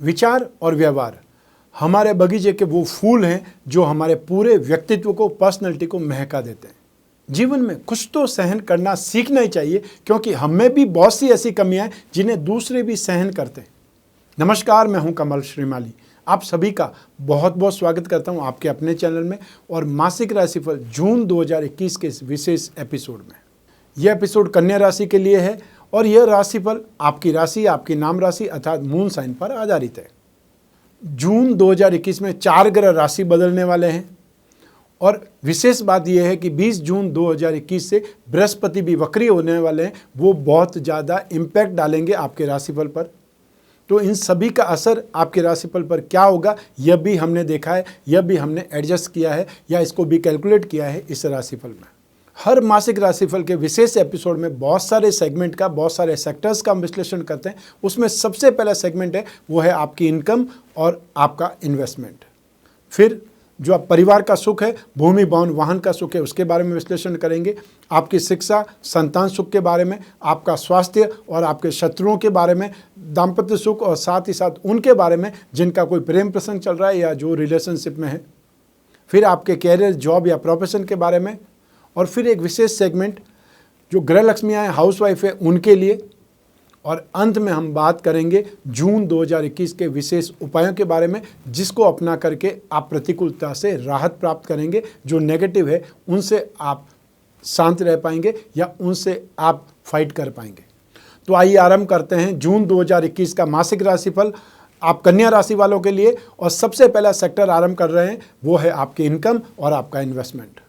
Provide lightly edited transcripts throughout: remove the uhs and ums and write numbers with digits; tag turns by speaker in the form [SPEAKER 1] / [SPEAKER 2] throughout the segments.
[SPEAKER 1] विचार और व्यवहार हमारे बगीचे के वो फूल हैं जो हमारे पूरे व्यक्तित्व को, पर्सनैलिटी को महका देते हैं। जीवन में कुछ तो सहन करना सीखना ही चाहिए, क्योंकि हमें भी बहुत सी ऐसी कमियां हैं जिन्हें दूसरे भी सहन करते हैं। नमस्कार, मैं हूं कमल श्रीमाली। आप सभी का बहुत बहुत स्वागत करता हूं आपके अपने चैनल में और मासिक राशिफल जून 2021 के इस विशेष एपिसोड में। यह एपिसोड कन्या राशि के लिए है और यह राशिफल आपकी राशि, आपकी नाम राशि अर्थात मून साइन पर आधारित है। जून 2021 में 4 ग्रह राशि बदलने वाले हैं और विशेष बात यह है कि 20 जून 2021 से बृहस्पति भी वक्री होने वाले हैं। वो बहुत ज़्यादा इम्पैक्ट डालेंगे आपके राशिफल पर। तो इन सभी का असर आपके राशिफल पर क्या होगा, यह भी हमने देखा है, यह भी हमने एडजस्ट किया है या इसको भी कैलकुलेट किया है इस राशिफल में। हर मासिक राशिफल के विशेष एपिसोड में बहुत सारे सेगमेंट का, बहुत सारे सेक्टर्स का हम विश्लेषण करते हैं। उसमें सबसे पहला सेगमेंट है वो है आपकी इनकम और आपका इन्वेस्टमेंट। फिर जो आप परिवार का सुख है, भूमि भवन वाहन का सुख है, उसके बारे में विश्लेषण करेंगे। आपकी शिक्षा, संतान सुख के बारे में, आपका स्वास्थ्य और आपके शत्रुओं के बारे में, दाम्पत्य सुख और साथ ही साथ उनके बारे में जिनका कोई प्रेम प्रसंग चल रहा है या जो रिलेशनशिप में है। फिर आपके कैरियर, जॉब या प्रोफेशन के बारे में। और फिर एक विशेष सेगमेंट जो गृह लक्ष्मियाँ हैं, हाउसवाइफ है, उनके लिए। और अंत में हम बात करेंगे जून 2021 के विशेष उपायों के बारे में, जिसको अपना करके आप प्रतिकूलता से राहत प्राप्त करेंगे। जो नेगेटिव है उनसे आप शांत रह पाएंगे या उनसे आप फाइट कर पाएंगे। तो आइए आरंभ करते हैं जून 2021 का मासिक राशिफल आप कन्या राशि वालों के लिए। और सबसे पहला सेक्टर आरंभ कर रहे हैं वो है आपकी इनकम और आपका इन्वेस्टमेंट।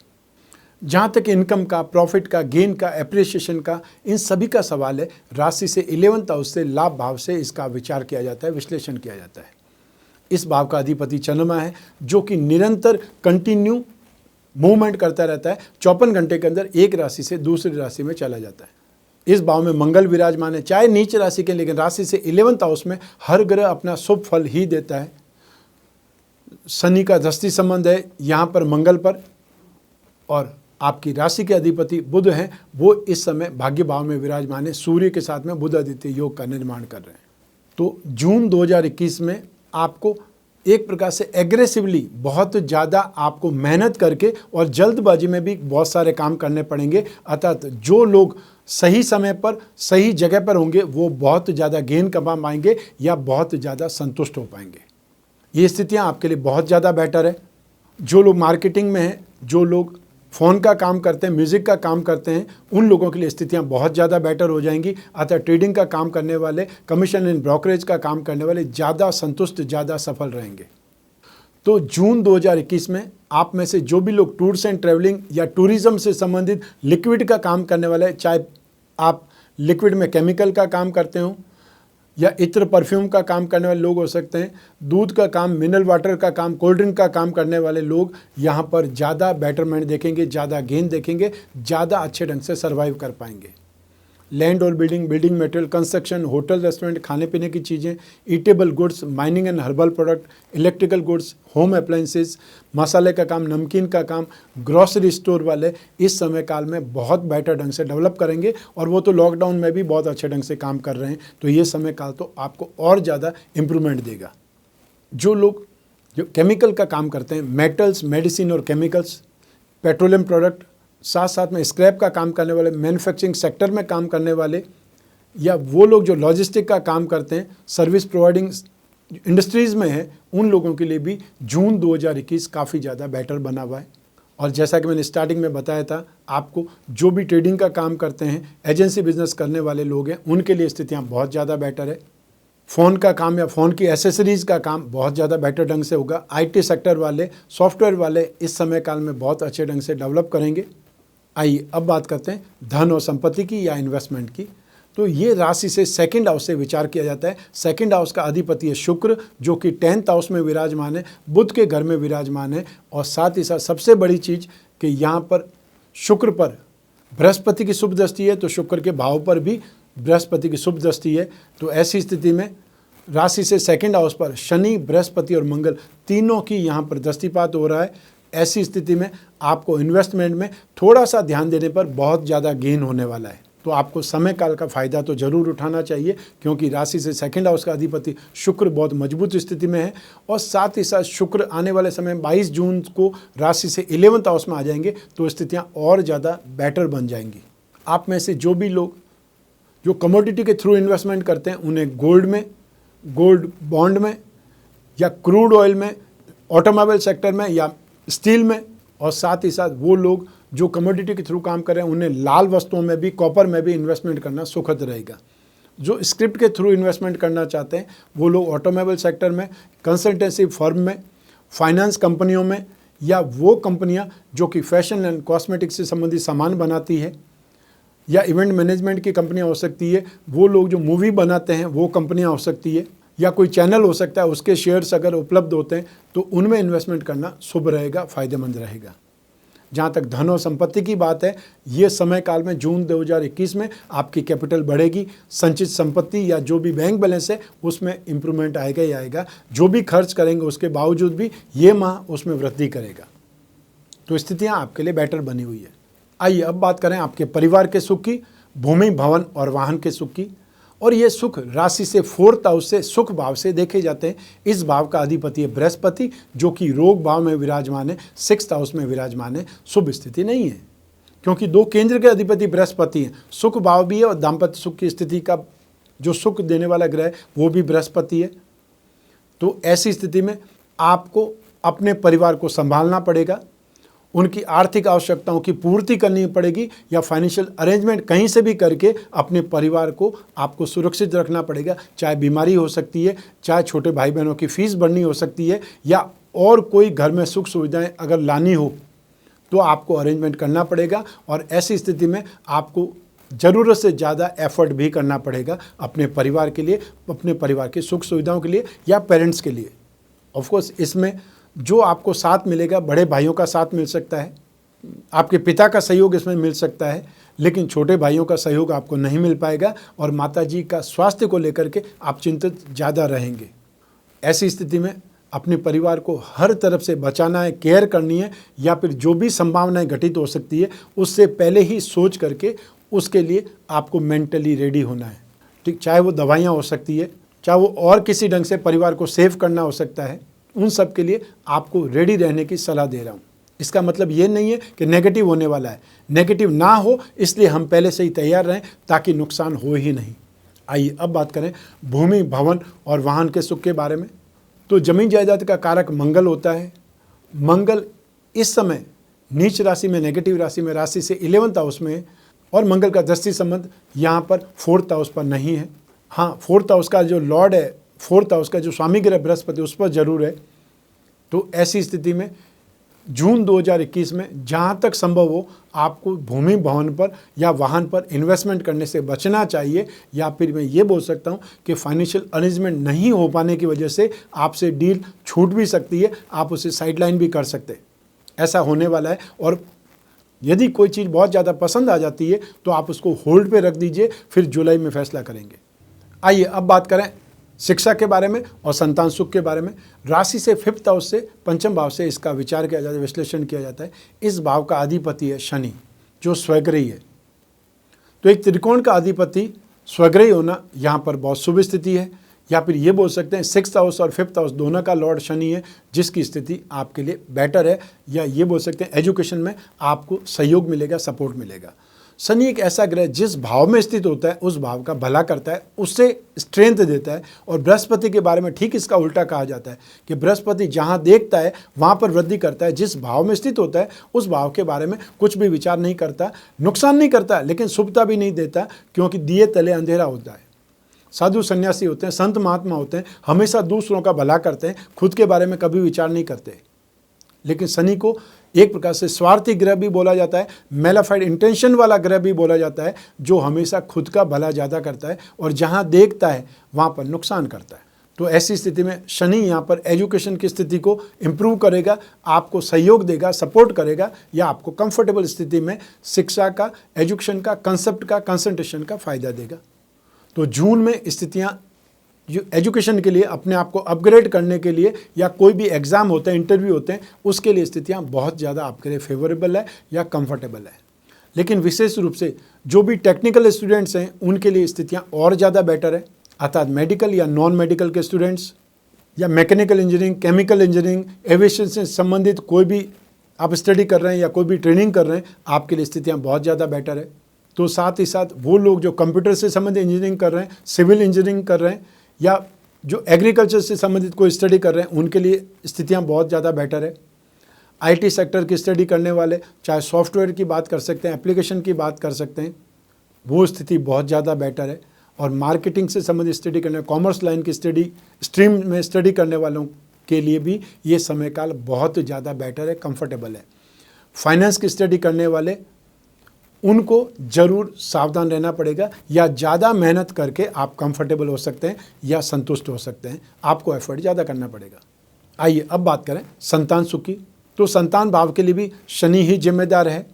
[SPEAKER 1] जहाँ तक इनकम का, प्रॉफिट का, गेन का, एप्रिसिएशन का, इन सभी का सवाल है, राशि से 11th हाउस से, लाभ भाव से इसका विचार किया जाता है, विश्लेषण किया जाता है। इस भाव का अधिपति चंद्रमा है जो कि निरंतर कंटिन्यू मूवमेंट करता रहता है। 54 घंटे के अंदर एक राशि से दूसरी राशि में चला जाता है। इस भाव में मंगल विराजमान है, चाहे नीच राशि के, लेकिन राशि से 11th हाउस में हर ग्रह अपना शुभ फल ही देता है। शनि का दृष्टि संबंध है यहाँ पर मंगल पर, और आपकी राशि के अधिपति बुध हैं, वो इस समय भाग्य भाव में विराजमान है। सूर्य के साथ में बुध आदित्य योग का निर्माण कर रहे हैं। तो जून 2021 में आपको एक प्रकार से एग्रेसिवली, बहुत ज़्यादा आपको मेहनत करके और जल्दबाजी में भी बहुत सारे काम करने पड़ेंगे। अर्थात जो लोग सही समय पर, सही जगह पर होंगे वो बहुत ज़्यादा गेन कमा पाएंगे या बहुत ज़्यादा संतुष्ट हो पाएंगे। ये स्थितियाँ आपके लिए बहुत ज़्यादा बेटर है। जो लोग मार्केटिंग में हैं, जो लोग फ़ोन का काम करते हैं, म्यूज़िक का काम करते हैं, उन लोगों के लिए स्थितियां बहुत ज़्यादा बेटर हो जाएंगी। अतः ट्रेडिंग का काम करने वाले, कमीशन एंड ब्रोकरेज का काम करने वाले ज़्यादा संतुष्ट, ज़्यादा सफल रहेंगे। तो जून 2021 में आप में से जो भी लोग टूर्स एंड ट्रैवलिंग या टूरिज़्म से संबंधित लिक्विड का काम करने वाले, चाहे आप लिक्विड में केमिकल का काम करते हो या इत्र परफ्यूम का काम करने वाले लोग हो सकते हैं, दूध का काम, मिनरल वाटर का काम, कोल्ड ड्रिंक का काम करने वाले लोग यहाँ पर ज़्यादा बेटरमेंट देखेंगे, ज़्यादा गेन देखेंगे, ज़्यादा अच्छे ढंग से सर्वाइव कर पाएंगे। लैंड और building, building material, construction, hotel, restaurant, खाने पीने की चीज़ें, eatable goods, mining and herbal product, electrical goods, home appliances, मसाले का काम, नमकीन का काम, ग्रॉसरी स्टोर वाले इस समय काल में बहुत बेटर ढंग से डेवलप करेंगे। और वो तो लॉकडाउन में भी बहुत अच्छे ढंग से काम कर रहे हैं, तो ये समय काल तो आपको और ज़्यादा इम्प्रूवमेंट देगा। जो लोग जो केमिकल का काम करते हैं, मेटल्स, मेडिसिन और केमिकल्स, पेट्रोलियम प्रोडक्ट, साथ साथ में स्क्रैप का काम करने वाले, मैन्युफैक्चरिंग सेक्टर में काम करने वाले, या वो लोग जो लॉजिस्टिक का काम करते हैं, सर्विस प्रोवाइडिंग इंडस्ट्रीज़ में हैं, उन लोगों के लिए भी जून 2021 काफ़ी ज़्यादा बेटर बना हुआ है। और जैसा कि मैंने स्टार्टिंग में बताया था आपको, जो भी ट्रेडिंग का काम करते हैं, एजेंसी बिजनेस करने वाले लोग हैं, उनके लिए स्थितियाँ बहुत ज़्यादा बेटर है। फ़ोन का काम या फ़ोन की एसेसरीज़ का काम बहुत ज़्यादा बेटर ढंग से होगा। IT सेक्टर वाले, सॉफ्टवेयर वाले इस समय काल में बहुत अच्छे ढंग से डेवलप करेंगे। आइए अब बात करते हैं धन और संपत्ति की या इन्वेस्टमेंट की। तो ये राशि से 2nd हाउस से विचार किया जाता है। 2nd हाउस का अधिपति है शुक्र, जो कि 10th हाउस में विराजमान है, बुध के घर में विराजमान है। और साथ ही साथ सबसे बड़ी चीज़ कि यहाँ पर शुक्र पर बृहस्पति की शुभ दृष्टि है, तो शुक्र के भाव पर भी बृहस्पति की शुभ दृष्टि है। तो ऐसी स्थिति में राशि से 2nd हाउस पर शनि, बृहस्पति और मंगल तीनों की यहाँ पर दृष्टिपात हो रहा है। ऐसी स्थिति में आपको इन्वेस्टमेंट में थोड़ा सा ध्यान देने पर बहुत ज़्यादा गेन होने वाला है। तो आपको समय काल का फायदा तो जरूर उठाना चाहिए, क्योंकि राशि से सेकंड हाउस का अधिपति शुक्र बहुत मजबूत स्थिति में है। और साथ ही साथ शुक्र आने वाले समय 22 जून को राशि से 11th हाउस में आ जाएंगे, तो स्थितियां और ज़्यादा बेटर बन जाएंगी। आप में से जो भी लोग जो कमोडिटी के थ्रू इन्वेस्टमेंट करते हैं, उन्हें गोल्ड में, गोल्ड बॉन्ड में, या क्रूड ऑयल में, ऑटोमोबाइल सेक्टर में, या स्टील में, और साथ ही साथ वो लोग जो कमोडिटी के थ्रू काम कर रहे हैं, उन्हें लाल वस्तुओं में भी, कॉपर में भी इन्वेस्टमेंट करना सुखद रहेगा। जो स्क्रिप्ट के थ्रू इन्वेस्टमेंट करना चाहते हैं, वो लोग ऑटोमोबाइल सेक्टर में, कंसल्टेंसी फर्म में, फाइनेंस कंपनियों में, या वो कंपनियां जो कि फैशन एंड कॉस्मेटिक्स से संबंधित सामान बनाती है, या इवेंट मैनेजमेंट की कंपनियां हो सकती है, वो लोग जो मूवी बनाते हैं वो कंपनियां हो सकती है, या कोई चैनल हो सकता है, उसके शेयर्स अगर उपलब्ध होते हैं तो उनमें इन्वेस्टमेंट करना शुभ रहेगा, फ़ायदेमंद रहेगा। जहाँ तक धन और संपत्ति की बात है, ये समय काल में जून 2021 में आपकी कैपिटल बढ़ेगी, संचित संपत्ति या जो भी बैंक बैलेंस है उसमें इम्प्रूवमेंट आएगा ही आएगा। जो भी खर्च करेंगे उसके बावजूद भी ये माह उसमें वृद्धि करेगा, तो स्थितियाँ आपके लिए बेटर बनी हुई है। आइए अब बात करें आपके परिवार के सुख की, भूमि, भवन और वाहन के सुख की। और ये सुख राशि से 4th हाउस से सुख भाव से देखे जाते हैं। इस भाव का अधिपति है बृहस्पति, जो कि रोग भाव में विराजमान है, 6th हाउस में विराजमान है। शुभ स्थिति नहीं है, क्योंकि 2 केंद्र के अधिपति बृहस्पति हैं। सुख भाव भी है और दाम्पत्य सुख की स्थिति का जो सुख देने वाला ग्रह वो भी बृहस्पति है। तो ऐसी स्थिति में आपको अपने परिवार को संभालना पड़ेगा, उनकी आर्थिक आवश्यकताओं की पूर्ति करनी पड़ेगी, या फाइनेंशियल अरेंजमेंट कहीं से भी करके अपने परिवार को आपको सुरक्षित रखना पड़ेगा। चाहे बीमारी हो सकती है, चाहे छोटे भाई बहनों की फीस भरनी हो सकती है, या और कोई घर में सुख सुविधाएं अगर लानी हो तो आपको अरेंजमेंट करना पड़ेगा। और ऐसी स्थिति में आपको ज़रूरत से ज़्यादा एफर्ट भी करना पड़ेगा अपने परिवार के लिए, अपने परिवार की सुख सुविधाओं के लिए या पेरेंट्स के लिए। ऑफकोर्स इसमें जो आपको साथ मिलेगा, बड़े भाइयों का साथ मिल सकता है, आपके पिता का सहयोग इसमें मिल सकता है, लेकिन छोटे भाइयों का सहयोग आपको नहीं मिल पाएगा, और माताजी का स्वास्थ्य को लेकर के आप चिंतित ज़्यादा रहेंगे। ऐसी स्थिति में अपने परिवार को हर तरफ से बचाना है, केयर करनी है, या फिर जो भी संभावनाएं घटित हो सकती है उससे पहले ही सोच करके उसके लिए आपको मेंटली रेडी होना है। ठीक, चाहे वो दवाइयाँ हो सकती है, चाहे वो और किसी ढंग से परिवार को सेव करना हो सकता है, उन सब के लिए आपको रेडी रहने की सलाह दे रहा हूँ। इसका मतलब ये नहीं है कि नेगेटिव होने वाला है, नेगेटिव ना हो इसलिए हम पहले से ही तैयार रहें ताकि नुकसान हो ही नहीं। आइए अब बात करें भूमि, भवन और वाहन के सुख के बारे में। तो जमीन जायदाद का कारक मंगल होता है। मंगल इस समय नीच राशि में, नेगेटिव राशि में, राशि से 11th हाउस में है, और मंगल का दृष्टि संबंध यहाँ पर 4th हाउस पर नहीं है। हाँ, 4th हाउस का जो लॉर्ड है, 4th हाउस का जो स्वामी ग्रह बृहस्पति उस पर जरूर है। तो ऐसी स्थिति में जून 2021 में जहाँ तक संभव हो आपको भूमि, भवन पर या वाहन पर इन्वेस्टमेंट करने से बचना चाहिए, या फिर मैं ये बोल सकता हूँ कि फाइनेंशियल अरेंजमेंट नहीं हो पाने की वजह से आपसे डील छूट भी सकती है, आप उसे साइडलाइन भी कर सकते हैं, ऐसा होने वाला है। और यदि कोई चीज़ बहुत ज़्यादा पसंद आ जाती है तो आप उसको होल्ड पे रख दीजिए, फिर जुलाई में फैसला करेंगे। आइए अब बात करें शिक्षा के बारे में और संतान सुख के बारे में। राशि से 5th हाउस से, पंचम भाव से इसका विचार किया जाता है, विश्लेषण किया जाता है। इस भाव का अधिपति है शनि, जो स्वग्रही है। तो एक त्रिकोण का अधिपति स्वग्रही होना यहाँ पर बहुत शुभ स्थिति है, या फिर ये बोल सकते हैं 6th हाउस और 5th हाउस दोनों का लॉर्ड शनि है, जिसकी स्थिति आपके लिए बेटर है, या ये बोल सकते हैं एजुकेशन में आपको सहयोग मिलेगा, सपोर्ट मिलेगा। शनि एक ऐसा ग्रह जिस भाव में स्थित होता है उस भाव का भला करता है, उससे स्ट्रेंथ देता है। और बृहस्पति के बारे में ठीक इसका उल्टा कहा जाता है कि बृहस्पति जहाँ देखता है वहाँ पर वृद्धि करता है। जिस भाव में स्थित होता है उस भाव के बारे में कुछ भी विचार नहीं करता, नुकसान नहीं करता, लेकिन शुभता भी नहीं देता, क्योंकि दिए तले अंधेरा होता है। साधु सन्यासी होते हैं, संत महात्मा होते हैं, हमेशा दूसरों का भला करते हैं, खुद के बारे में कभी विचार नहीं करते। लेकिन शनि को एक प्रकार से स्वार्थी ग्रह भी बोला जाता है, मेलाफाइड इंटेंशन वाला ग्रह भी बोला जाता है, जो हमेशा खुद का भला ज़्यादा करता है और जहाँ देखता है वहाँ पर नुकसान करता है। तो ऐसी स्थिति में शनि यहाँ पर एजुकेशन की स्थिति को इम्प्रूव करेगा, आपको सहयोग देगा, सपोर्ट करेगा, या आपको कंफर्टेबल स्थिति में शिक्षा का, एजुकेशन का, कंसेप्ट का, कंसंट्रेशन का फ़ायदा देगा। तो जून में स्थितियाँ जो एजुकेशन के लिए, अपने आप को अपग्रेड करने के लिए, या कोई भी एग्ज़ाम होते हैं, इंटरव्यू होते हैं, उसके लिए स्थितियाँ बहुत ज़्यादा आपके लिए फेवरेबल है या कंफर्टेबल है। लेकिन विशेष रूप से जो भी टेक्निकल स्टूडेंट्स हैं उनके लिए स्थितियाँ और ज़्यादा बेटर है, अर्थात मेडिकल या नॉन मेडिकल के स्टूडेंट्स या mechanical engineering, chemical engineering, aviation से संबंधित कोई भी आप स्टडी कर रहे हैं या कोई भी ट्रेनिंग कर रहे हैं, आपके लिए स्थितियाँ बहुत ज़्यादा बेटर है। तो साथ ही साथ वो लोग जो कंप्यूटर से संबंधित इंजीनियरिंग कर रहे हैं, सिविल इंजीनियरिंग कर रहे हैं या जो एग्रीकल्चर से संबंधित कोई स्टडी कर रहे हैं, उनके लिए स्थितियाँ बहुत ज़्यादा बेटर है। आईटी सेक्टर की स्टडी करने वाले, चाहे सॉफ्टवेयर की बात कर सकते हैं, एप्लीकेशन की बात कर सकते हैं, वो स्थिति बहुत ज़्यादा बेटर है। और मार्केटिंग से संबंधित स्टडी करने, कॉमर्स लाइन की स्टडी स्ट्रीम में स्टडी करने वालों के लिए भी ये समय काल बहुत ज़्यादा बेटर है, कंफर्टेबल है। फाइनेंस की स्टडी करने वाले, उनको ज़रूर सावधान रहना पड़ेगा, या ज़्यादा मेहनत करके आप कंफर्टेबल हो सकते हैं या संतुष्ट हो सकते हैं, आपको एफर्ट ज़्यादा करना पड़ेगा। आइए अब बात करें संतान सुख की। तो संतान भाव के लिए भी शनि ही जिम्मेदार है,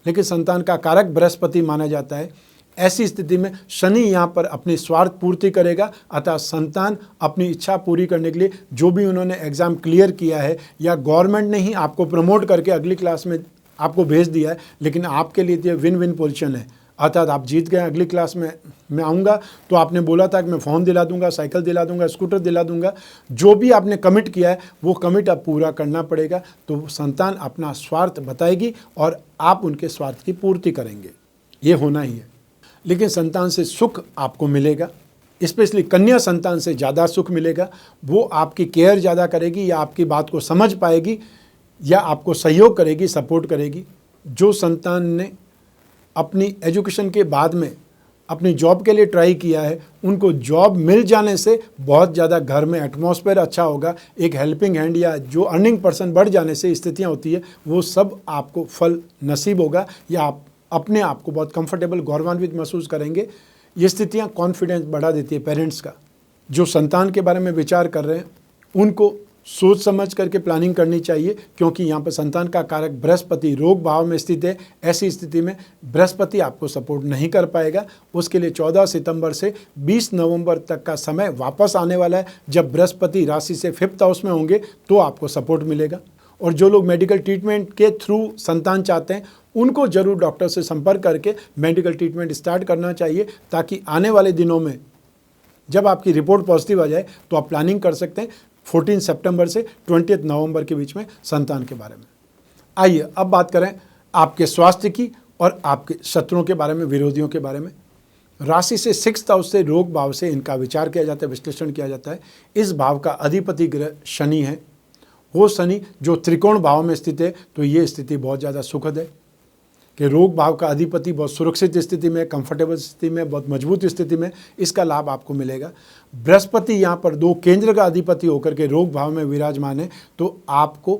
[SPEAKER 1] लेकिन संतान का कारक बृहस्पति माना जाता है। ऐसी स्थिति में शनि यहाँ पर अपनी स्वार्थ पूर्ति करेगा, अतः संतान अपनी इच्छा पूरी करने के लिए जो भी उन्होंने एग्ज़ाम क्लियर किया है या गवर्नमेंट ने ही आपको प्रमोट करके अगली क्लास में आपको भेज दिया है, लेकिन आपके लिए ये विन विन पोजीशन है, अर्थात आप जीत गए, अगली क्लास में मैं आऊँगा तो आपने बोला था कि मैं फ़ोन दिला दूंगा, साइकिल दिला दूंगा, स्कूटर दिला दूंगा, जो भी आपने कमिट किया है वो कमिट अब पूरा करना पड़ेगा। तो संतान अपना स्वार्थ बताएगी और आप उनके स्वार्थ की पूर्ति करेंगे, ये होना ही है। लेकिन संतान से सुख आपको मिलेगा, स्पेशली कन्या संतान से ज़्यादा सुख मिलेगा। वो आपकी केयर ज़्यादा करेगी या आपकी बात को समझ पाएगी या आपको सहयोग करेगी, सपोर्ट करेगी। जो संतान ने अपनी एजुकेशन के बाद में अपनी जॉब के लिए ट्राई किया है, उनको जॉब मिल जाने से बहुत ज़्यादा घर में एटमॉस्फेयर अच्छा होगा, एक हेल्पिंग हैंड या जो अर्निंग पर्सन बढ़ जाने से स्थितियाँ होती है वो सब आपको फल नसीब होगा, या आप अपने आप को बहुत कंफर्टेबल, गौरवान्वित महसूस करेंगे। ये स्थितियाँ कॉन्फिडेंस बढ़ा देती है पेरेंट्स का। जो संतान के बारे में विचार कर रहे हैं उनको सोच समझ करके प्लानिंग करनी चाहिए, क्योंकि यहाँ पर संतान का कारक बृहस्पति रोग भाव में स्थित है। ऐसी स्थिति में बृहस्पति आपको सपोर्ट नहीं कर पाएगा। उसके लिए 14 सितंबर से 20 नवंबर तक का समय वापस आने वाला है, जब बृहस्पति राशि से 5th हाउस में होंगे तो आपको सपोर्ट मिलेगा। और जो लोग मेडिकल ट्रीटमेंट के थ्रू संतान चाहते हैं उनको ज़रूर डॉक्टर से संपर्क करके मेडिकल ट्रीटमेंट स्टार्ट करना चाहिए, ताकि आने वाले दिनों में जब आपकी रिपोर्ट पॉजिटिव आ जाए तो आप प्लानिंग कर सकते हैं 14 सितंबर से 20 नवंबर के बीच में संतान के बारे में। आइए अब बात करें आपके स्वास्थ्य की और आपके शत्रुओं के बारे में, विरोधियों के बारे में। राशि से 6th हाउस से रोग भाव से इनका विचार किया जाता है, विश्लेषण किया जाता है। इस भाव का अधिपति ग्रह शनि है। वो शनि जो त्रिकोण भाव में स्थित है, तो ये स्थिति बहुत ज़्यादा सुखद है कि रोग भाव का अधिपति बहुत सुरक्षित स्थिति में, कंफर्टेबल स्थिति में, बहुत मजबूत स्थिति में, इसका लाभ आपको मिलेगा। बृहस्पति यहाँ पर 2 केंद्र का अधिपति होकर के रोग भाव में विराजमान है, तो आपको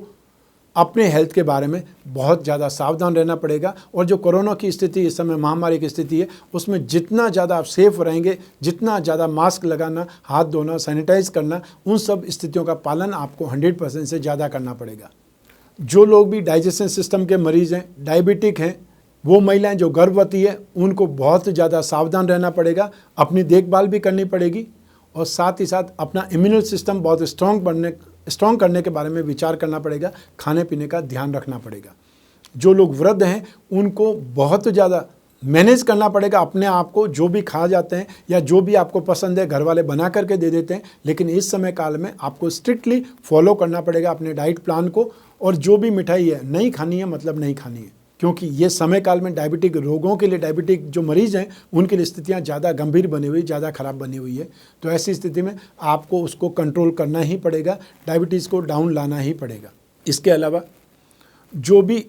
[SPEAKER 1] अपने हेल्थ के बारे में बहुत ज़्यादा सावधान रहना पड़ेगा। और जो कोरोना की स्थिति इस समय महामारी की स्थिति है, उसमें जितना ज़्यादा आप सेफ रहेंगे, जितना ज़्यादा मास्क लगाना, हाथ धोना, सैनिटाइज करना, उन सब स्थितियों का पालन आपको 100% से ज़्यादा करना पड़ेगा। जो लोग भी डाइजेशन सिस्टम के मरीज़ हैं, डायबिटिक हैं, वो महिलाएं जो गर्भवती है, उनको बहुत ज़्यादा सावधान रहना पड़ेगा, अपनी देखभाल भी करनी पड़ेगी और साथ ही साथ अपना इम्यून सिस्टम बहुत स्ट्रॉन्ग करने के बारे में विचार करना पड़ेगा। खाने पीने का ध्यान रखना पड़ेगा। जो लोग वृद्ध हैं उनको बहुत ज़्यादा मैनेज करना पड़ेगा अपने आप को। जो भी खा जाते हैं या जो भी आपको पसंद है घर वाले बना करके दे देते हैं, लेकिन इस समय काल में आपको स्ट्रिक्टली फॉलो करना पड़ेगा अपने डाइट प्लान को। और जो भी मिठाई है नहीं खानी है, मतलब नहीं खानी है, क्योंकि ये समय काल में डायबिटिक रोगों के लिए, डायबिटिक जो मरीज़ हैं उनके लिए स्थितियाँ ज़्यादा गंभीर बनी हुई, ज़्यादा ख़राब बनी हुई है। तो ऐसी स्थिति में आपको उसको कंट्रोल करना ही पड़ेगा, डायबिटीज़ को डाउन लाना ही पड़ेगा। इसके अलावा जो भी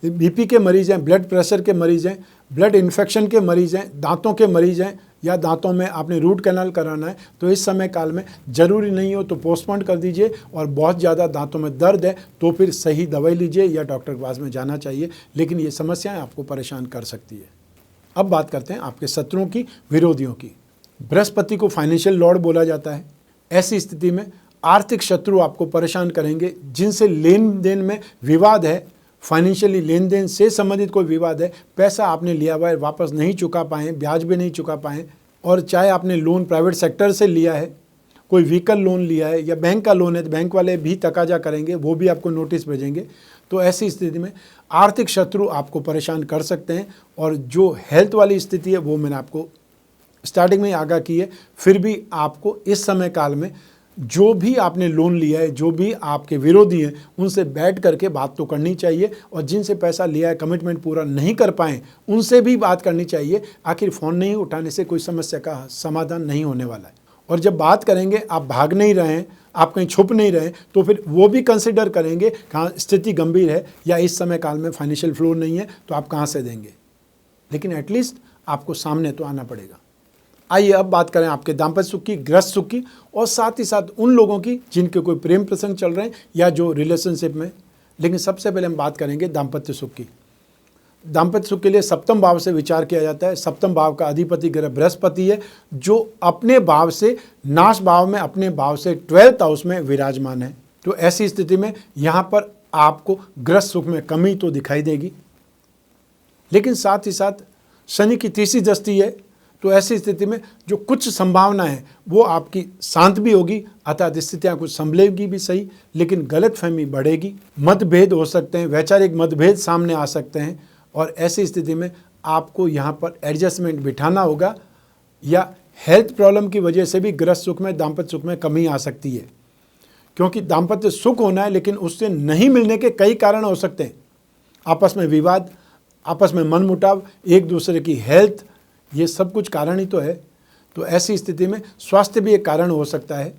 [SPEAKER 1] बीपी के मरीज़ हैं, ब्लड प्रेशर के मरीज़ हैं, ब्लड इन्फेक्शन के मरीज़ हैं, दांतों के मरीज़ हैं, या दांतों में आपने रूट कैनाल कराना है, तो इस समय काल में ज़रूरी नहीं हो तो पोस्टपोन कर दीजिए। और बहुत ज़्यादा दांतों में दर्द है तो फिर सही दवाई लीजिए या डॉक्टर के पास में जाना चाहिए, लेकिन ये समस्याएं आपको परेशान कर सकती है। अब बात करते हैं आपके शत्रुओं की, विरोधियों की। बृहस्पति को फाइनेंशियल लॉर्ड बोला जाता है। ऐसी स्थिति में आर्थिक शत्रु आपको परेशान करेंगे, जिनसे लेन देन में विवाद है, फाइनेंशियली लेन देन से संबंधित कोई विवाद है, पैसा आपने लिया हुआ है वापस नहीं चुका पाएँ, ब्याज भी नहीं चुका पाएँ, और चाहे आपने लोन प्राइवेट सेक्टर से लिया है कोई व्हीकल लोन लिया है या बैंक का लोन है तो बैंक वाले भी तकाजा करेंगे, वो भी आपको नोटिस भेजेंगे। तो ऐसी स्थिति में आर्थिक शत्रु आपको परेशान कर सकते हैं। और जो हेल्थ वाली स्थिति है वो मैंने आपको स्टार्टिंग में ही आगाह की है। फिर भी आपको इस समय काल में जो भी आपने लोन लिया है, जो भी आपके विरोधी हैं, उनसे बैठ करके बात तो करनी चाहिए। और जिनसे पैसा लिया है, कमिटमेंट पूरा नहीं कर पाए, उनसे भी बात करनी चाहिए। आखिर फ़ोन नहीं उठाने से कोई समस्या का समाधान नहीं होने वाला है। और जब बात करेंगे, आप भाग नहीं रहे हैं, आप कहीं छुप नहीं रहे, तो फिर वो भी कंसिडर करेंगे कहाँ स्थिति गंभीर है या इस समय काल में फाइनेंशियल फ्लो नहीं है, तो आप कहाँ से देंगे। लेकिन एटलीस्ट आपको सामने तो आना पड़ेगा। आइए अब बात करें आपके दाम्पत्य सुख की, गृहस्थ सुख की, और साथ ही साथ उन लोगों की जिनके कोई प्रेम प्रसंग चल रहे हैं या जो रिलेशनशिप में। लेकिन सबसे पहले हम बात करेंगे दाम्पत्य सुख की। दाम्पत्य सुख के लिए सप्तम भाव से विचार किया जाता है। सप्तम भाव का अधिपति ग्रह बृहस्पति है, जो अपने भाव से नाश भाव में, अपने भाव से 12th हाउस में विराजमान है। तो ऐसी स्थिति में यहाँ पर आपको गृहस्थ सुख में कमी तो दिखाई देगी। लेकिन साथ ही साथ शनि की तीसरी दृष्टि है, तो ऐसी स्थिति में जो कुछ संभावना है वो आपकी शांत भी होगी, अर्थात स्थितियाँ कुछ संभलेगी भी सही, लेकिन गलतफहमी बढ़ेगी, मतभेद हो सकते हैं, वैचारिक मतभेद सामने आ सकते हैं। और ऐसी स्थिति में आपको यहाँ पर एडजस्टमेंट बिठाना होगा, या हेल्थ प्रॉब्लम की वजह से भी गृहस्थ सुख में, दाम्पत्य सुख में कमी आ सकती है। क्योंकि दाम्पत्य सुख होना है, लेकिन उससे नहीं मिलने के कई कारण हो सकते हैं। आपस में विवाद, आपस में मनमुटाव, एक दूसरे की हेल्थ, ये सब कुछ कारण ही तो है। तो ऐसी स्थिति में स्वास्थ्य भी एक कारण हो सकता है,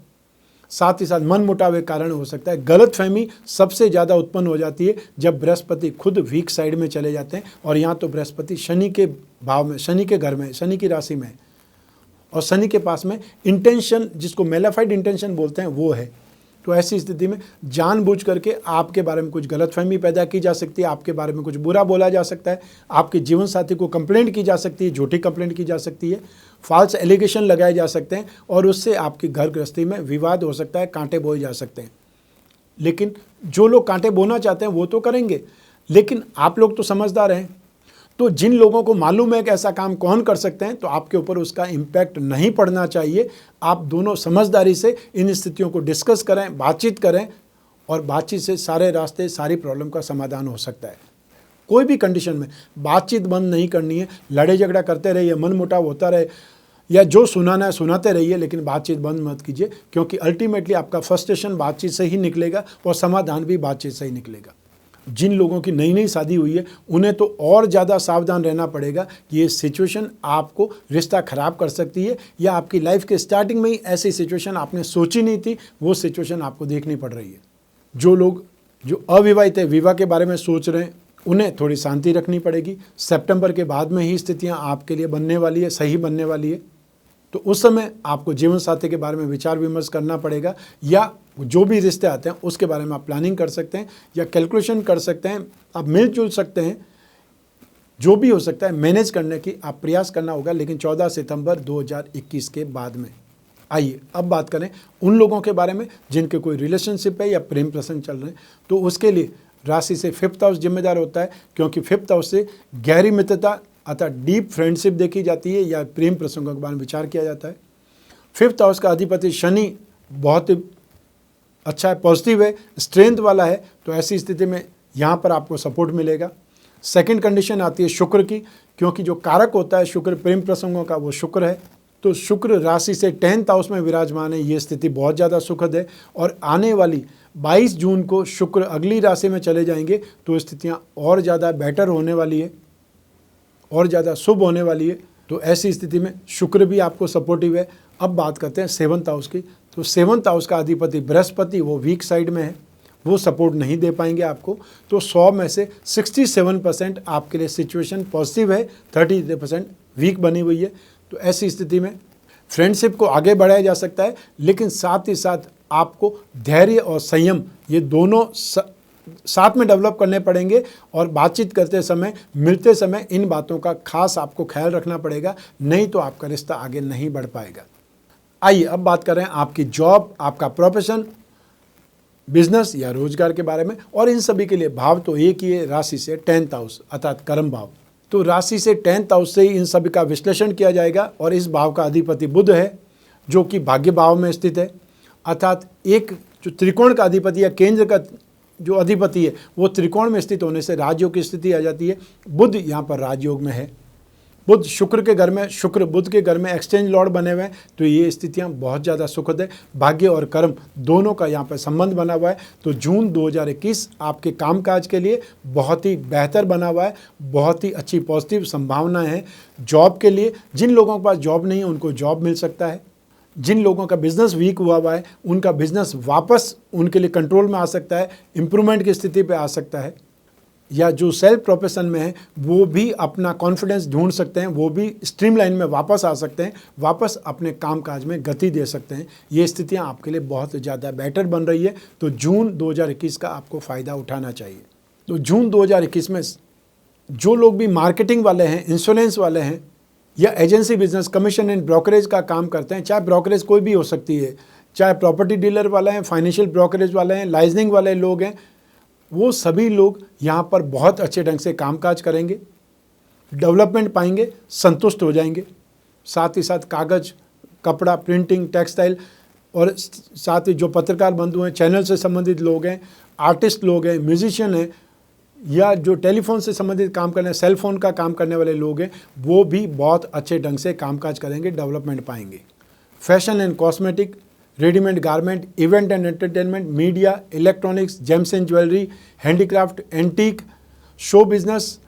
[SPEAKER 1] साथ ही साथ मन मुटाव एक कारण हो सकता है। गलतफहमी सबसे ज़्यादा उत्पन्न हो जाती है जब बृहस्पति खुद वीक साइड में चले जाते हैं। और यहाँ तो बृहस्पति शनि के भाव में, शनि के घर में, शनि की राशि में, और शनि के पास में इंटेंशन, जिसको मेलाफाइड इंटेंशन बोलते हैं, वो है। तो ऐसी स्थिति में जानबूझ करके आपके बारे में कुछ गलतफहमी पैदा की जा सकती है, आपके बारे में कुछ बुरा बोला जा सकता है, आपके जीवन साथी को कंप्लेंट की जा सकती है, झूठी कंप्लेंट की जा सकती है, फॉल्स एलिगेशन लगाए जा सकते हैं, और उससे आपकी घर गृहस्थी में विवाद हो सकता है, कांटे बोए जा सकते हैं। लेकिन जो लोग कांटे बोना चाहते हैं वो तो करेंगे, लेकिन आप लोग तो समझदार हैं। तो जिन लोगों को मालूम है कि ऐसा काम कौन कर सकते हैं, तो आपके ऊपर उसका इम्पैक्ट नहीं पड़ना चाहिए। आप दोनों समझदारी से इन स्थितियों को डिस्कस करें, बातचीत करें, और बातचीत से सारे रास्ते, सारी प्रॉब्लम का समाधान हो सकता है। कोई भी कंडीशन में बातचीत बंद नहीं करनी है। लड़े झगड़ा करते रहिए, मन मुटाव होता रहे, या जो सुनाना है सुनाते रहिए, लेकिन बातचीत बंद मत कीजिए, क्योंकि अल्टीमेटली आपका फ्रस्ट्रेशन बातचीत से ही निकलेगा और समाधान भी बातचीत से ही निकलेगा। जिन लोगों की नई नई शादी हुई है उन्हें तो और ज़्यादा सावधान रहना पड़ेगा कि ये सिचुएशन आपको रिश्ता ख़राब कर सकती है, या आपकी लाइफ के स्टार्टिंग में ही ऐसी सिचुएशन आपने सोची नहीं थी, वो सिचुएशन आपको देखनी पड़ रही है। जो लोग जो अविवाहित है, विवाह के बारे में सोच रहे हैं, उन्हें थोड़ी शांति रखनी पड़ेगी। सितंबर के बाद में ही स्थितियाँ आपके लिए बनने वाली है, सही बनने वाली है। तो उस समय आपको जीवन साथी के बारे में विचार विमर्श करना पड़ेगा, या जो भी रिश्ते आते हैं उसके बारे में आप प्लानिंग कर सकते हैं या कैलकुलेशन कर सकते हैं, आप मिलजुल सकते हैं। जो भी हो सकता है मैनेज करने की आप प्रयास करना होगा, लेकिन 14 सितंबर 2021 के बाद में। आइए अब बात करें उन लोगों के बारे में जिनके कोई रिलेशनशिप है या प्रेम प्रसंग चल रहे हैं। तो उसके लिए राशि से 5th हाउस जिम्मेदार होता है, क्योंकि 5th हाउस से गहरी मित्रता अर्थात डीप फ्रेंडशिप देखी जाती है, या प्रेम प्रसंगों के बारे में विचार किया जाता है। 5th हाउस का अधिपति शनि बहुत अच्छा है, पॉजिटिव है, स्ट्रेंथ वाला है। तो ऐसी स्थिति में यहाँ पर आपको सपोर्ट मिलेगा। सेकंड कंडीशन आती है शुक्र की, क्योंकि जो कारक होता है शुक्र प्रेम प्रसंगों का, वो शुक्र है। तो शुक्र राशि से 10th हाउस में विराजमान है, ये स्थिति बहुत ज़्यादा सुखद है। और आने वाली 22 जून को शुक्र अगली राशि में चले जाएंगे, तो स्थितियाँ और ज़्यादा बेटर होने वाली है, और ज़्यादा शुभ होने वाली है। तो ऐसी स्थिति में शुक्र भी आपको सपोर्टिव है। अब बात करते हैं 7th हाउस की। तो 7th हाउस का अधिपति बृहस्पति, वो वीक साइड में है, वो सपोर्ट नहीं दे पाएंगे आपको। तो 100 में से 67% आपके लिए सिचुएशन पॉजिटिव है, 33% वीक बनी हुई है। तो ऐसी स्थिति में फ्रेंडशिप को आगे बढ़ाया जा सकता है, लेकिन साथ ही साथ आपको धैर्य और संयम ये दोनों साथ में डेवलप करने पड़ेंगे। और बातचीत करते समय, मिलते समय इन बातों का खास आपको ख्याल रखना पड़ेगा, नहीं तो आपका रिश्ता आगे नहीं बढ़ पाएगा। आइए अब बात करें आपकी जॉब, आपका प्रोफेशन, बिजनेस या रोजगार के बारे में। और इन सभी के लिए भाव तो एक ही है, राशि से 10th हाउस अर्थात कर्म भाव। तो राशि से 10th हाउस से ही इन सभी का विश्लेषण किया जाएगा। और इस भाव का अधिपति बुध है, जो कि भाग्य भाव में स्थित है, अर्थात एक जो त्रिकोण का अधिपति या केंद्र का जो अधिपति है वो त्रिकोण में स्थित होने से राजयोग की स्थिति आ जाती है। बुध यहाँ पर राजयोग में है, बुध शुक्र के घर में, शुक्र बुध के घर में एक्सचेंज लॉर्ड बने हुए हैं, तो ये स्थितियां बहुत ज़्यादा सुखद है। भाग्य और कर्म दोनों का यहाँ पर संबंध बना हुआ है। तो जून 2021 आपके कामकाज के लिए बहुत ही बेहतर बना हुआ है, बहुत ही अच्छी पॉजिटिव संभावनाएं हैं। जॉब के लिए जिन लोगों के पास जॉब नहीं है उनको जॉब मिल सकता है, जिन लोगों का बिजनेस वीक हुआ है उनका बिजनेस वापस उनके लिए कंट्रोल में आ सकता है, इंप्रूवमेंट की स्थिति पे आ सकता है, या जो सेल्फ प्रोफेशन में है वो भी अपना कॉन्फिडेंस ढूंढ सकते हैं, वो भी स्ट्रीमलाइन में वापस आ सकते हैं, वापस अपने कामकाज में गति दे सकते हैं। ये स्थितियां आपके लिए बहुत ज़्यादा बेटर बन रही है। तो जून 2021 का आपको फ़ायदा उठाना चाहिए। तो जून 2021 में जो लोग भी मार्केटिंग वाले हैं, इंश्योरेंस वाले हैं या agency business, commission and brokerage का काम करते हैं, चाहे ब्रोकरेज कोई भी हो सकती है, चाहे प्रॉपर्टी डीलर वाला है, फाइनेंशियल ब्रोकरेज वाले हैं, लाइसेंसिंग वाले लोग हैं, वो सभी लोग यहाँ पर बहुत अच्छे ढंग से कामकाज करेंगे, डेवलपमेंट पाएंगे, संतुष्ट हो जाएंगे। साथ ही साथ कागज़, कपड़ा, प्रिंटिंग, टेक्सटाइल और साथ ही जो पत्रकार बंधु हैं, चैनल से संबंधित लोग हैं, आर्टिस्ट लोग हैं, म्यूजिशियन हैं, या जो टेलीफोन से संबंधित काम करने, सेल फोन का काम करने वाले लोग हैं, वो भी बहुत अच्छे ढंग से कामकाज करेंगे, डेवलपमेंट पाएंगे। Fashion and cosmetic, readymade garment, event and entertainment, media, electronics, James and jewellery, handicraft, antique, show business,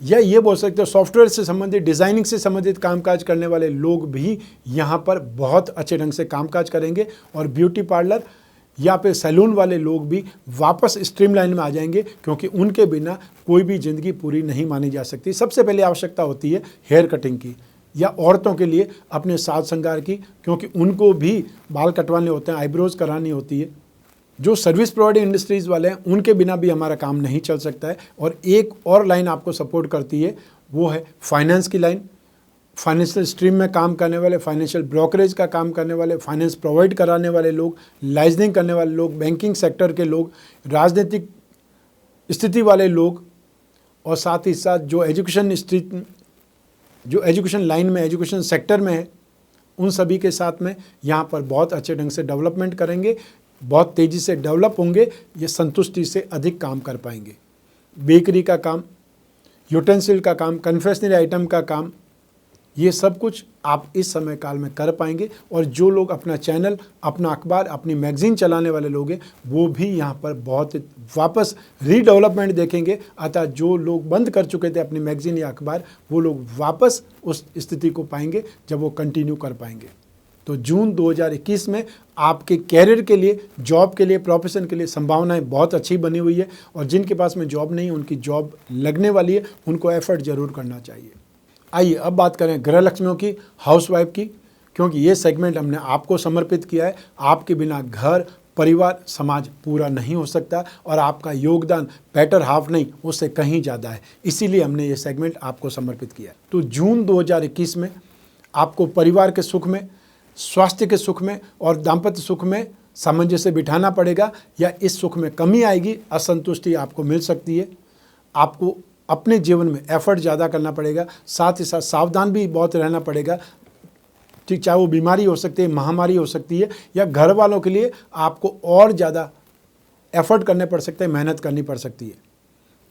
[SPEAKER 1] या ये बोल सकते हो सॉफ्टवेयर से संबंधित, डिज़ाइनिंग से संबंधित कामकाज करने वाले लोग भी यहाँ पर बहुत अच्छे ढंग से कामकाज करेंगे। और ब्यूटी पार्लर या फिर सैलून वाले लोग भी वापस स्ट्रीमलाइन में आ जाएंगे, क्योंकि उनके बिना कोई भी ज़िंदगी पूरी नहीं मानी जा सकती। सबसे पहले आवश्यकता होती है हेयर कटिंग की, या औरतों के लिए अपने साज श्रृंगार की, क्योंकि उनको भी बाल कटवाने होते हैं, आईब्रोज करानी होती है। जो सर्विस प्रोवाइडिंग इंडस्ट्रीज़ वाले हैं उनके बिना भी हमारा काम नहीं चल सकता है। और एक और लाइन आपको सपोर्ट करती है, वो है फाइनेंस की लाइन। फाइनेंशियल स्ट्रीम में काम करने वाले, फाइनेंशियल ब्रोकरेज का काम करने वाले, फाइनेंस प्रोवाइड कराने वाले लोग, लाइसेंसिंग करने वाले लोग, बैंकिंग सेक्टर के लोग, राजनीतिक स्थिति वाले लोग, और साथ ही साथ जो एजुकेशन लाइन में, एजुकेशन सेक्टर में है, उन सभी के साथ में यहाँ पर बहुत अच्छे ढंग से डेवलपमेंट करेंगे, बहुत तेज़ी से डेवलप होंगे, ये संतुष्टि से अधिक काम कर पाएंगे। बेकरी का काम, यूटेंसिल का काम, कन्फेक्शनरी आइटम का काम, ये सब कुछ आप इस समय काल में कर पाएंगे। और जो लोग अपना चैनल, अपना अखबार, अपनी मैगज़ीन चलाने वाले लोग हैं, वो भी यहाँ पर बहुत वापस रीडेवलपमेंट देखेंगे। अतः जो लोग बंद कर चुके थे अपनी मैगज़ीन या अखबार, वो लोग वापस उस स्थिति को पाएंगे जब वो कंटिन्यू कर पाएंगे। तो जून 2021 में आपके कैरियर के लिए, जॉब के लिए, प्रोफेशन के लिए संभावनाएं बहुत अच्छी बनी हुई है। और जिनके पास में जॉब नहीं, उनकी जॉब लगने वाली है, उनको एफर्ट ज़रूर करना चाहिए। आइए अब बात करें गृह लक्ष्मियों की, हाउसवाइफ की, क्योंकि ये सेगमेंट हमने आपको समर्पित किया है। आपके बिना घर, परिवार, समाज पूरा नहीं हो सकता, और आपका योगदान बेटर हाफ नहीं, उससे कहीं ज़्यादा है। इसीलिए हमने ये सेगमेंट आपको समर्पित किया है। तो जून 2021 में आपको परिवार के सुख में, स्वास्थ्य के सुख में और दाम्पत्य सुख में सामंजस्य बिठाना पड़ेगा, या इस सुख में कमी आएगी, असंतुष्टि आपको मिल सकती है। आपको अपने जीवन में एफर्ट ज़्यादा करना पड़ेगा, साथ ही साथ सावधान भी बहुत रहना पड़ेगा। ठीक, चाहे वो बीमारी हो सकती है, महामारी हो सकती है, या घर वालों के लिए आपको और ज़्यादा एफर्ट करने पड़ सकते हैं, मेहनत करनी पड़ सकती है।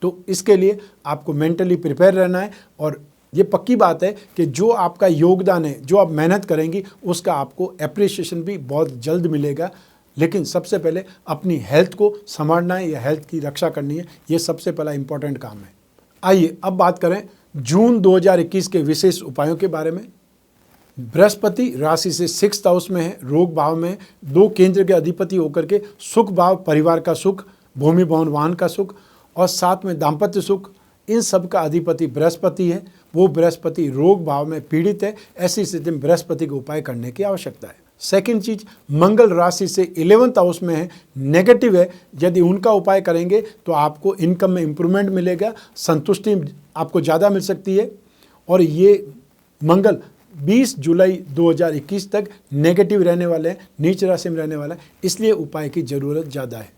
[SPEAKER 1] तो इसके लिए आपको मेंटली प्रिपेयर रहना है। और ये पक्की बात है कि जो आपका योगदान है, जो आप मेहनत करेंगी, उसका आपको एप्रिसिएशन भी बहुत जल्द मिलेगा। लेकिन सबसे पहले अपनी हेल्थ को संभालना है, या हेल्थ की रक्षा करनी है, ये सबसे पहला इम्पोर्टेंट काम है। आइए अब बात करें जून 2021 के विशेष उपायों के बारे में। बृहस्पति राशि से 6th हाउस में है, रोग भाव में है, 2 केंद्र के अधिपति होकर के सुख भाव, परिवार का सुख, भूमि भवन वाहन का सुख और साथ में दाम्पत्य सुख, इन सब का अधिपति बृहस्पति है। वो बृहस्पति रोग भाव में पीड़ित है। ऐसी स्थिति में बृहस्पति को उपाय करने की आवश्यकता है। सेकंड चीज, मंगल राशि से 11th हाउस में है, नेगेटिव है। यदि उनका उपाय करेंगे तो आपको इनकम में इंप्रूवमेंट मिलेगा, संतुष्टि आपको ज़्यादा मिल सकती है। और ये मंगल 20 जुलाई 2021 तक नेगेटिव रहने वाले हैं, नीच राशि में रहने वाला है, इसलिए उपाय की ज़रूरत ज़्यादा है।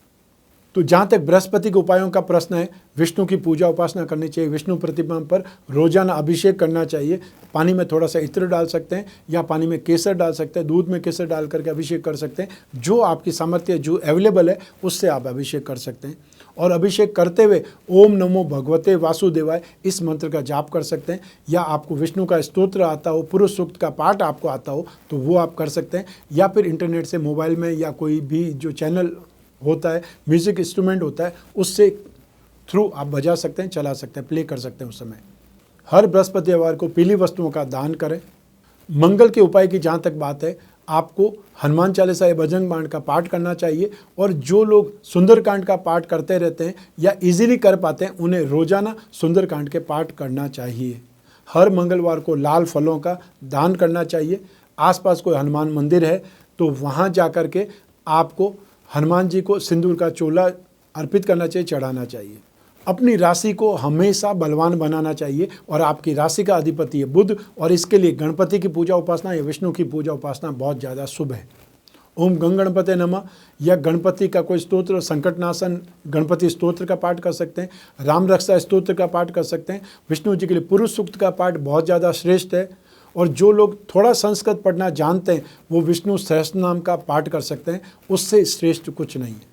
[SPEAKER 1] तो जहाँ तक बृहस्पति के उपायों का प्रश्न है, विष्णु की पूजा उपासना करनी चाहिए, विष्णु प्रतिमा पर रोजाना अभिषेक करना चाहिए। पानी में थोड़ा सा इत्र डाल सकते हैं या पानी में केसर डाल सकते हैं, दूध में केसर डाल करके अभिषेक कर सकते हैं। जो आपकी सामर्थ्य जो अवेलेबल है उससे आप अभिषेक कर सकते हैं। और अभिषेक करते हुए ओम नमो भगवते वासुदेवाय इस मंत्र का जाप कर सकते हैं। या आपको विष्णु का स्तोत्र आता हो, पुरुष सूक्त का पाठ आपको आता हो तो वो आप कर सकते हैं। या फिर इंटरनेट से मोबाइल में या कोई भी जो चैनल होता है, म्यूजिक इंस्ट्रूमेंट होता है, उससे थ्रू आप बजा सकते हैं, चला सकते हैं, प्ले कर सकते हैं। उस समय हर बृहस्पतिवार को पीली वस्तुओं का दान करें। मंगल के उपाय की जहाँ तक बात है, आपको हनुमान चालीसा या बजरंग बाण का पाठ करना चाहिए। और जो लोग सुंदरकांड का पाठ करते रहते हैं या इजीली कर पाते हैं, उन्हें रोजाना सुंदरकांड के पाठ करना चाहिए। हर मंगलवार को लाल फलों का दान करना चाहिए। आसपास कोई हनुमान मंदिर है तो वहाँ जा कर के आपको हनुमान जी को सिंदूर का चोला अर्पित करना चाहिए, चढ़ाना चाहिए। अपनी राशि को हमेशा बलवान बनाना चाहिए और आपकी राशि का अधिपति है बुध, और इसके लिए गणपति की पूजा उपासना या विष्णु की पूजा उपासना बहुत ज़्यादा शुभ है। ओम गणपते नमः या गणपति का कोई स्तोत्र, संकटनाशन गणपति स्तोत्र का पाठ कर सकते हैं, राम रक्षा स्तोत्र का पाठ कर सकते हैं। विष्णु जी के लिए पुरुष सूक्त का पाठ बहुत ज़्यादा श्रेष्ठ है। और जो लोग थोड़ा संस्कृत पढ़ना जानते हैं वो विष्णु सहस्त्रनाम का पाठ कर सकते हैं, उससे श्रेष्ठ कुछ नहीं है।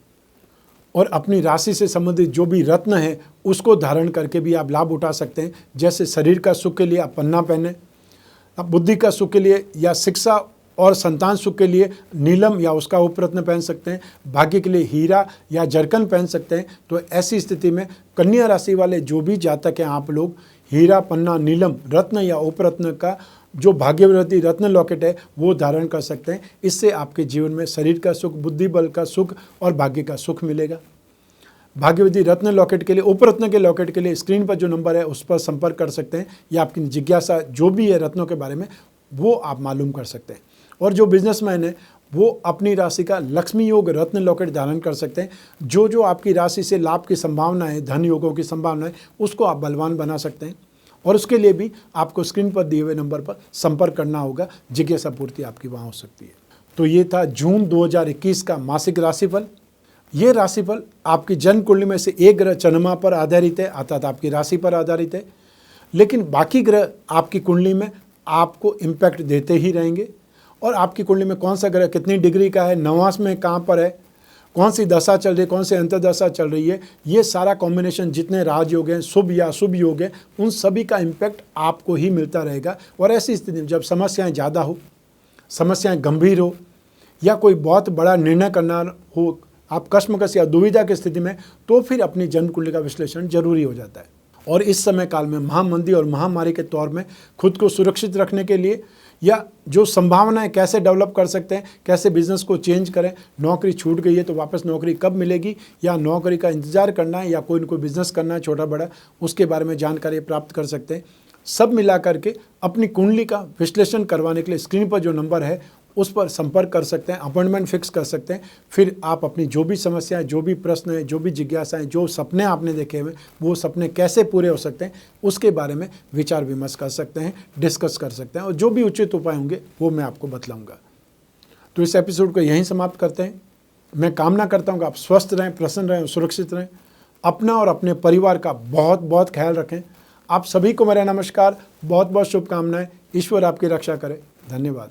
[SPEAKER 1] और अपनी राशि से संबंधित जो भी रत्न है उसको धारण करके भी आप लाभ उठा सकते हैं। जैसे शरीर का सुख के लिए आप पन्ना पहने, बुद्धि का सुख के लिए या शिक्षा और संतान सुख के लिए नीलम या उसका उपरत्न पहन सकते हैं, भाग्य के लिए हीरा या जरकन पहन सकते हैं। तो ऐसी स्थिति में कन्या राशि वाले जो भी जातक हैं, आप लोग हीरा, पन्ना, नीलम रत्न या उपरत्न का जो भाग्यवृद्धि रत्न लॉकेट है वो धारण कर सकते हैं। इससे आपके जीवन में शरीर का सुख, बुद्धि बल का सुख और भाग्य का सुख मिलेगा। भाग्यवृद्धि रत्न लॉकेट के लिए, उपरत्न के लॉकेट के लिए स्क्रीन पर जो नंबर है उस पर संपर्क कर सकते हैं, या आपकी जिज्ञासा जो भी है रत्नों के बारे में वो आप मालूम कर सकते हैं। और जो बिजनेसमैन है वो अपनी राशि का लक्ष्मी योग रत्न लॉकेट धारण कर सकते हैं। जो जो आपकी राशि से लाभ की संभावना है, धन योगों की संभावना है, उसको आप बलवान बना सकते हैं। और उसके लिए भी आपको स्क्रीन पर दिए हुए नंबर पर संपर्क करना होगा, जिज्ञासा पूर्ति आपकी वहाँ हो सकती है। तो ये था जून 2021 का मासिक राशिफल। ये राशिफल आपकी जन्म कुंडली में से एक ग्रह चंद्रमा पर आधारित है, अर्थात आपकी राशि पर आधारित है, लेकिन बाकी ग्रह आपकी कुंडली में आपको इम्पैक्ट देते ही रहेंगे। और आपकी कुंडली में कौन सा ग्रह कितनी डिग्री का है, नवांश में कहाँ पर है, कौन सी दशा चल रही है, कौन सी अंतर्दशा चल रही है, ये सारा कॉम्बिनेशन, जितने राजयोग हैं, शुभ या अशुभ योग हैं, उन सभी का इम्पैक्ट आपको ही मिलता रहेगा। और ऐसी स्थिति में जब समस्याएं ज़्यादा हो, समस्याएं गंभीर हो, या कोई बहुत बड़ा निर्णय करना हो, आप कश्मकश या दुविधा की स्थिति में, तो फिर अपनी जन्म कुंडली का विश्लेषण जरूरी हो जाता है। और इस समय काल में महामंदी और महामारी के तौर में खुद को सुरक्षित रखने के लिए, या जो संभावनाएं कैसे डेवलप कर सकते हैं, कैसे बिजनेस को चेंज करें, नौकरी छूट गई है तो वापस नौकरी कब मिलेगी, या नौकरी का इंतजार करना है, या कोई न कोई बिजनेस करना है छोटा बड़ा, उसके बारे में जानकारी प्राप्त कर सकते हैं। सब मिला करके अपनी कुंडली का विश्लेषण करवाने के लिए स्क्रीन पर जो नंबर है उस पर संपर्क कर सकते हैं, अपॉइंटमेंट फिक्स कर सकते हैं। फिर आप अपनी जो भी समस्याएं, जो भी प्रश्न है, जो भी जिज्ञासाएं, जो सपने आपने देखे हुए, वो सपने कैसे पूरे हो सकते हैं, उसके बारे में विचार विमर्श कर सकते हैं, डिस्कस कर सकते हैं, और जो भी उचित उपाय होंगे वो मैं आपको बतलाऊंगा। तो इस एपिसोड को यहीं समाप्त करते हैं। मैं कामना करता हूँ कि आप स्वस्थ रहें, प्रसन्न रहें, सुरक्षित रहें, अपना और अपने परिवार का बहुत बहुत ख्याल रखें। आप सभी को मेरा नमस्कार, बहुत बहुत शुभकामनाएं। ईश्वर आपकी रक्षा करे। धन्यवाद।